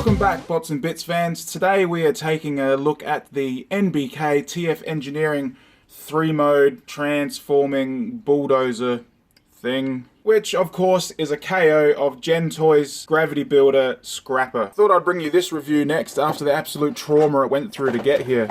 Welcome back, Bots and Bits fans. Today we are taking a look at the NBK TF Engineering 3-mode transforming bulldozer thing, which of course is a KO of Gen Toy's Gravity Builder Scrapper. Thought I'd bring you this review next after the absolute trauma it went through to get here.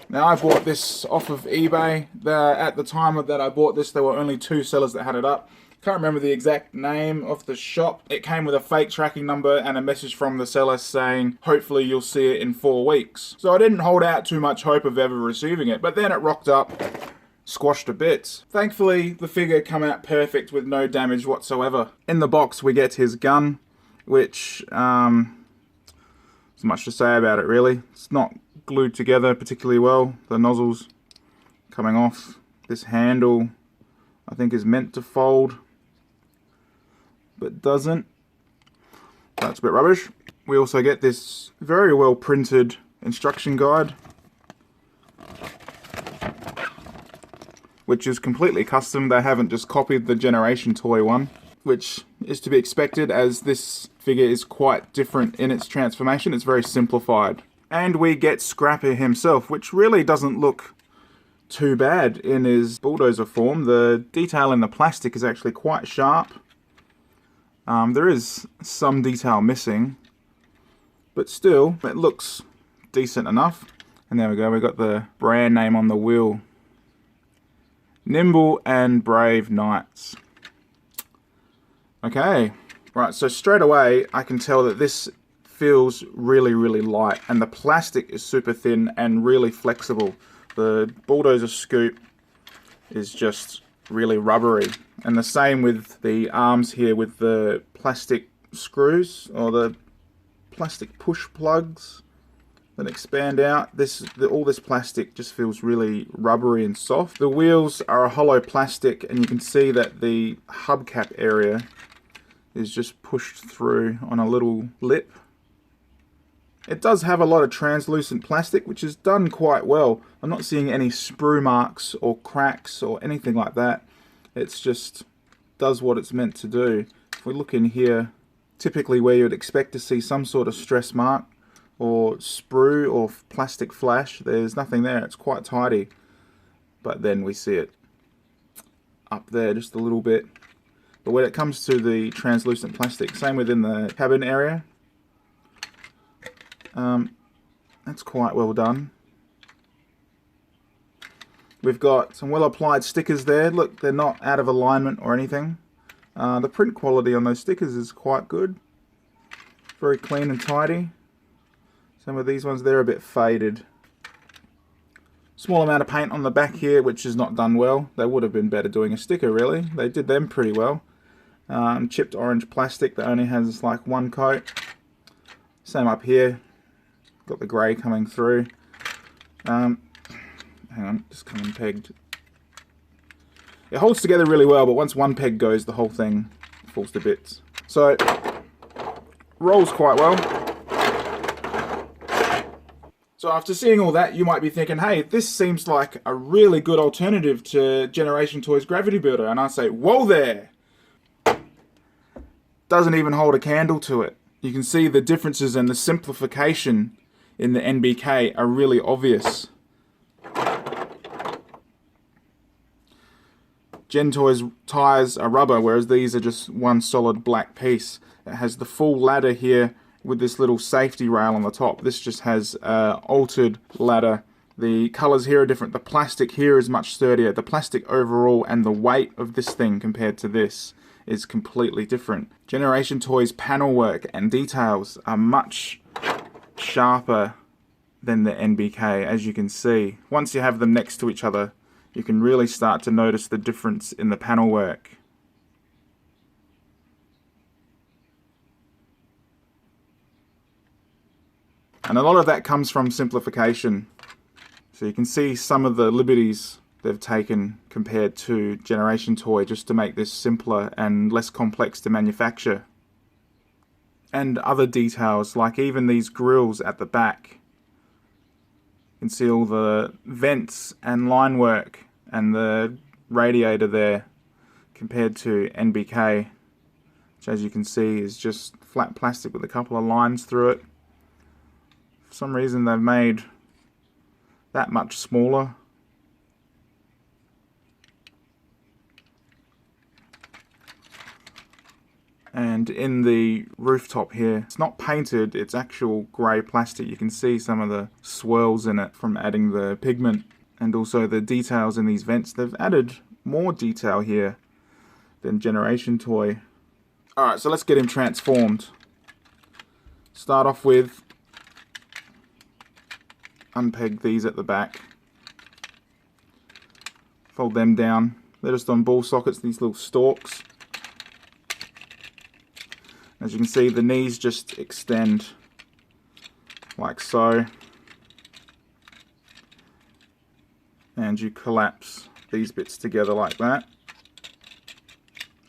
Now, I bought this off of eBay. At the time that I bought this, there were only 2 sellers that had it up. Can't remember the exact name of the shop. It came with a fake tracking number and a message from the seller saying, hopefully you'll see it in 4 weeks. So I didn't hold out too much hope of ever receiving it, but then it rocked up, squashed to bits. Thankfully, the figure came out perfect with no damage whatsoever. In the box, we get his gun, which, there's much to say about it really. It's not glued together particularly well. The nozzle's coming off. This handle, I think, is meant to fold, but doesn't. That's a bit rubbish. We also get this very well printed instruction guide, which is completely custom. They haven't just copied the Generation Toy one, which is to be expected as this figure is quite different in its transformation. It's very simplified. And we get Scrapper himself, which really doesn't look too bad in his bulldozer form. The detail in the plastic is actually quite sharp. There is some detail missing, but still, it looks decent enough. And there we go, we got the brand name on the wheel. Nimble and Brave Knights. Okay, right, so straight away I can tell that this feels really, really light, and the plastic is super thin and really flexible. The bulldozer scoop is just really rubbery, and the same with the arms here with the plastic screws or the plastic push plugs that expand out. All this plastic just feels really rubbery and soft. The wheels are a hollow plastic, and you can see that the hubcap area is just pushed through on a little lip. It does have a lot of translucent plastic, which is done quite well. I'm not seeing any sprue marks or cracks or anything like that. It's just does what it's meant to do. If we look in here, typically where you would expect to see some sort of stress mark or sprue or plastic flash, there's nothing there. It's quite tidy. But then we see it up there just a little bit. But when it comes to the translucent plastic, same within the cabin area, that's quite well done. We've got some well applied stickers there. Look, they're not out of alignment or anything. The print quality on those stickers is quite good. Very clean and tidy. Some of these ones, they're a bit faded. Small amount of paint on the back here, which is not done well. They would have been better doing a sticker, really. They did them pretty well. Chipped orange plastic that only has like 1 coat. Same up here. Got the grey coming through. Hang on, just coming pegged. It holds together really well, but once one peg goes, the whole thing falls to bits. So, rolls quite well. So after seeing all that, you might be thinking, hey, this seems like a really good alternative to Generation Toy's Gravity Builder. And I say, whoa there! Doesn't even hold a candle to it. You can see the differences and the simplification in the NBK are really obvious. Gen Toy's tyres are rubber, whereas these are just one solid black piece. It has the full ladder here with this little safety rail on the top. This just has altered ladder. The colours here are different. The plastic here is much sturdier. The plastic overall and the weight of this thing compared to this is completely different. Generation Toy's panel work and details are much sharper than the NBK, as you can see. Once you have them next to each other, you can really start to notice the difference in the panel work. And a lot of that comes from simplification. So you can see some of the liberties they've taken compared to Generation Toy just to make this simpler and less complex to manufacture. And other details, like even these grills at the back. You can see all the vents and line work and the radiator there compared to NBK, which as you can see is just flat plastic with a couple of lines through it. For some reason they've made that much smaller. And in the rooftop here, it's not painted, it's actual grey plastic. You can see some of the swirls in it from adding the pigment, and also the details in these vents. They've added more detail here than Generation Toy. Alright, so let's get him transformed. Start off with unpeg these at the back. Fold them down. They're just on ball sockets, these little stalks. As you can see, the knees just extend like so. And you collapse these bits together like that.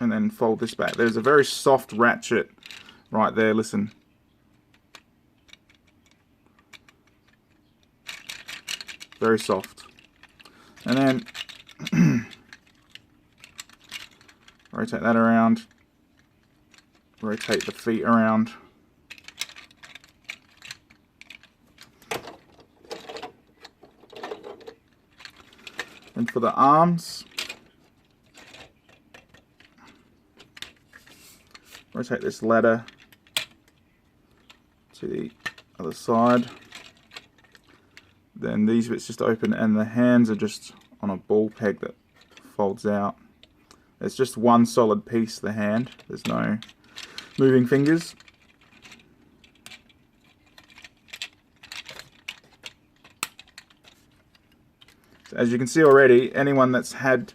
And then fold this back. There's a very soft ratchet right there, listen. Very soft. And then rotate that around. Rotate the feet around. And for the arms, rotate this ladder to the other side. Then these bits just open, and the hands are just on a ball peg that folds out. It's just one solid piece, the hand. There's no moving fingers. So as you can see already, anyone that's had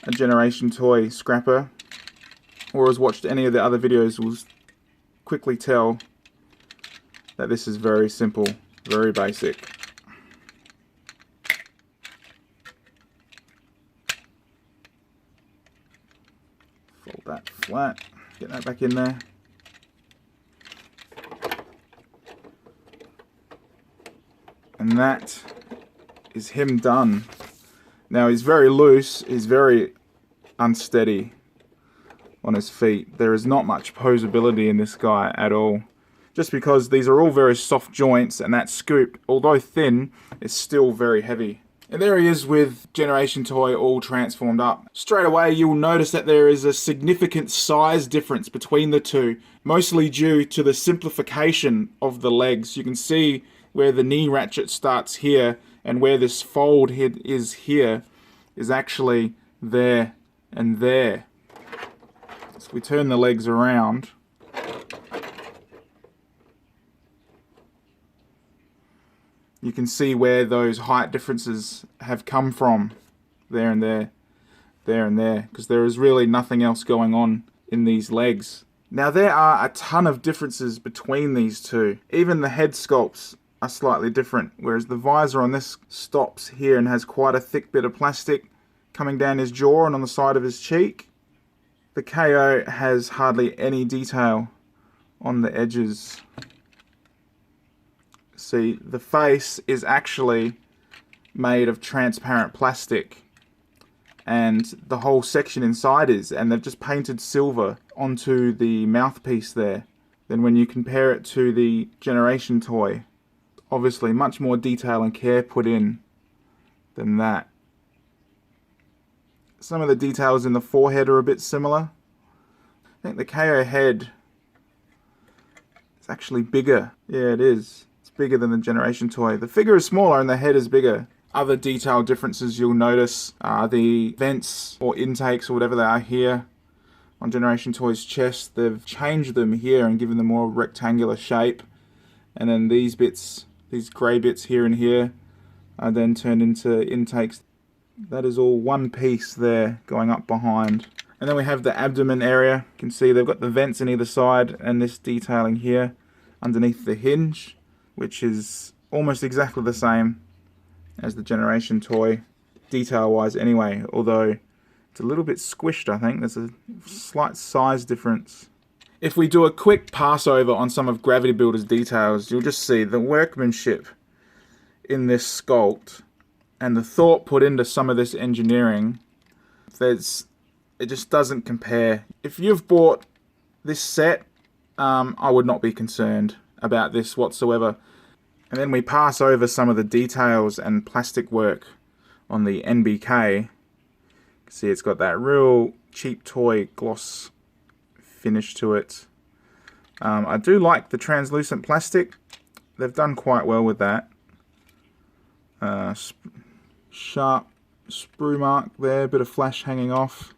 a Generation Toy Scrapper or has watched any of the other videos will quickly tell that this is very simple, very basic. Fold that flat, get that back in there. And that is him done. Now he's very loose, he's very unsteady on his feet. There is not much posability in this guy at all. Just because these are all very soft joints, and that scoop, although thin, is still very heavy. And there he is with Generation Toy all transformed up. Straight away you'll notice that there is a significant size difference between the two, mostly due to the simplification of the legs. You can see where the knee ratchet starts here, and where this fold head is here is actually there and there. So we turn the legs around. You can see where those height differences have come from. There and there, there and there, because there is really nothing else going on in these legs. Now there are a ton of differences between these two. Even the head sculpts are slightly different, whereas the visor on this stops here and has quite a thick bit of plastic coming down his jaw and on the side of his cheek. The KO has hardly any detail on the edges. See, the face is actually made of transparent plastic, and the whole section inside is, and they've just painted silver onto the mouthpiece there. Then when you compare it to the Generation Toy, obviously much more detail and care put in than that. Some of the details in the forehead are a bit similar. I think the KO head is actually bigger. Yeah, it is. It's bigger than the Generation Toy. The figure is smaller and the head is bigger. Other detail differences you'll notice are the vents or intakes or whatever they are here. On Generation Toy's chest, they've changed them here and given them more rectangular shape. And then these bits, these grey bits here and here, are then turned into intakes. That is all one piece there going up behind. And then we have the abdomen area. You can see they've got the vents on either side and this detailing here underneath the hinge, which is almost exactly the same as the Generation Toy, detail-wise anyway, although it's a little bit squished, I think. There's a slight size difference. If we do a quick pass over on some of Gravity Builder's details, you'll just see the workmanship in this sculpt and the thought put into some of this engineering. It just doesn't compare. If you've bought this set, I would not be concerned about this whatsoever. And then we pass over some of the details and plastic work on the NBK. You can see it's got that real cheap toy gloss finish to it. I do like the translucent plastic. They've done quite well with that. Sharp sprue mark there, bit of flash hanging off.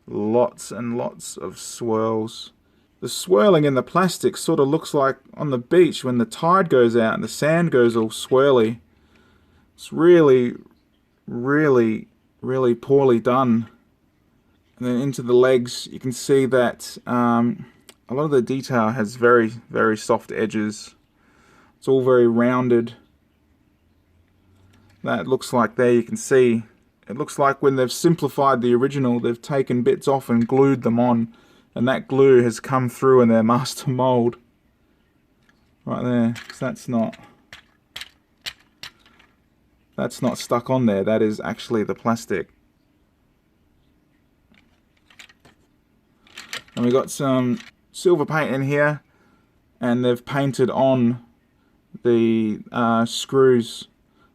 Lots and lots of swirls. The swirling in the plastic sort of looks like on the beach when the tide goes out and the sand goes all swirly. It's really, really, really poorly done. And then into the legs, you can see that a lot of the detail has very, very soft edges. It's all very rounded. That looks like there you can see, it looks like when they've simplified the original, they've taken bits off and glued them on. And that glue has come through in their master mold. Right there. So that's not stuck on there. That is actually the plastic. And we got some silver paint in here. And they've painted on the screws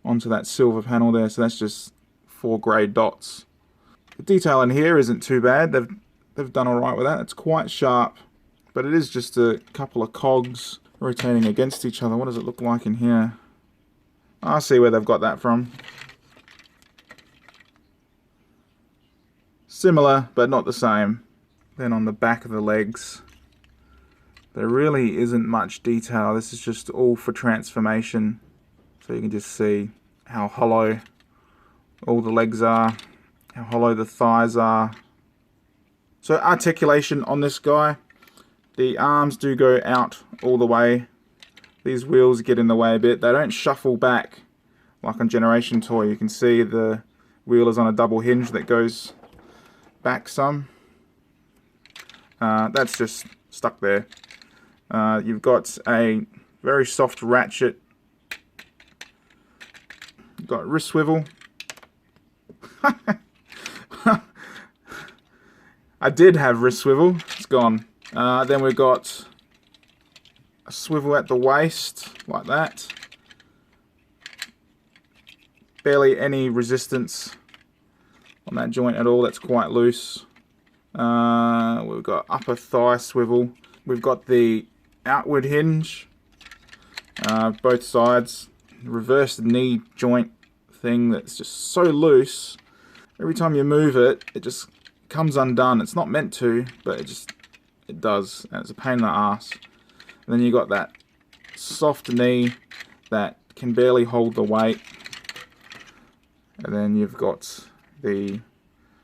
onto that silver panel there. So that's just 4 grey dots. The detail in here isn't too bad. They've done alright with that. It's quite sharp, but it is just a couple of cogs rotating against each other. What does it look like in here? I see where they've got that from. Similar, but not the same. Then on the back of the legs, there really isn't much detail. This is just all for transformation. So you can just see how hollow all the legs are, how hollow the thighs are. So articulation on this guy, the arms do go out all the way. These wheels get in the way a bit. They don't shuffle back like on Generation Toy. You can see the wheel is on a double hinge that goes back some. That's just stuck there. You've got a very soft ratchet. You've got wrist swivel. I did have wrist swivel, it's gone. Then we've got a swivel at the waist, like that. Barely any resistance on that joint at all, that's quite loose. We've got upper thigh swivel. We've got the outward hinge, both sides. Reverse knee joint thing that's just so loose. Every time you move it, it just comes undone. It's not meant to, but it does, and it's a pain in the ass. And then you got that soft knee that can barely hold the weight. And then you've got the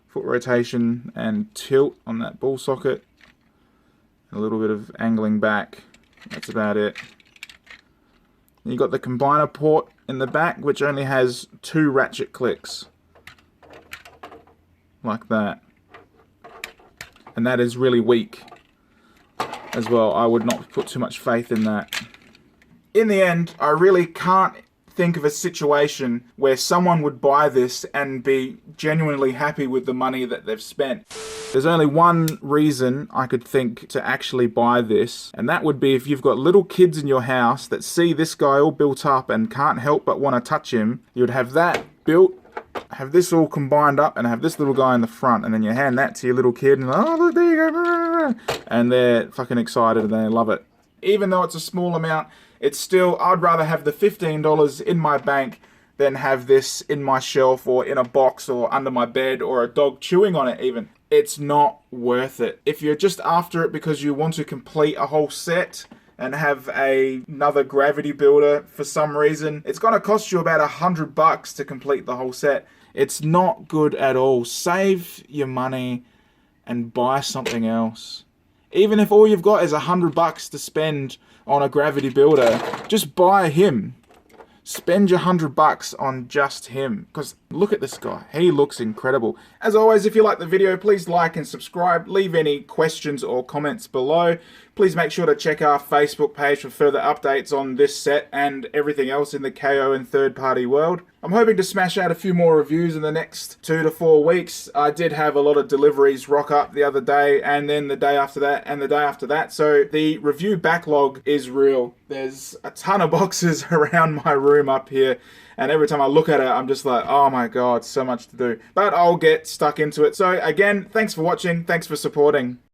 foot rotation and tilt on that ball socket. A little bit of angling back. That's about it. You've got the combiner port in the back, which only has 2 ratchet clicks. Like that. And that is really weak as well. I would not put too much faith in that. In the end, I really can't think of a situation where someone would buy this and be genuinely happy with the money that they've spent. There's only one reason I could think to actually buy this, and that would be if you've got little kids in your house that see this guy all built up and can't help but want to touch him. You would have that built, have this all combined up, and have this little guy in the front, and then you hand that to your little kid, and oh, look, there you go, and they're fucking excited and they love it. Even though it's a small amount, it's still, I'd rather have the $15 in my bank than have this in my shelf or in a box or under my bed or a dog chewing on it even. It's not worth it. If you're just after it because you want to complete a whole set and have another Gravity Builder for some reason, it's going to cost you about $100 to complete the whole set. It's not good at all. Save your money and buy something else. Even if all you've got is $100 to spend on a Gravity Builder, just buy him. Spend your $100 on just him. Because look at this guy. He looks incredible. As always, if you like the video, please like and subscribe. Leave any questions or comments below. Please make sure to check our Facebook page for further updates on this set and everything else in the KO and third-party world. I'm hoping to smash out a few more reviews in the next 2 to 4 weeks. I did have a lot of deliveries rock up the other day, and then the day after that, and the day after that. So the review backlog is real. There's a ton of boxes around my room up here, and every time I look at it, I'm just like, oh my god, so much to do. But I'll get stuck into it. So again, thanks for watching, thanks for supporting.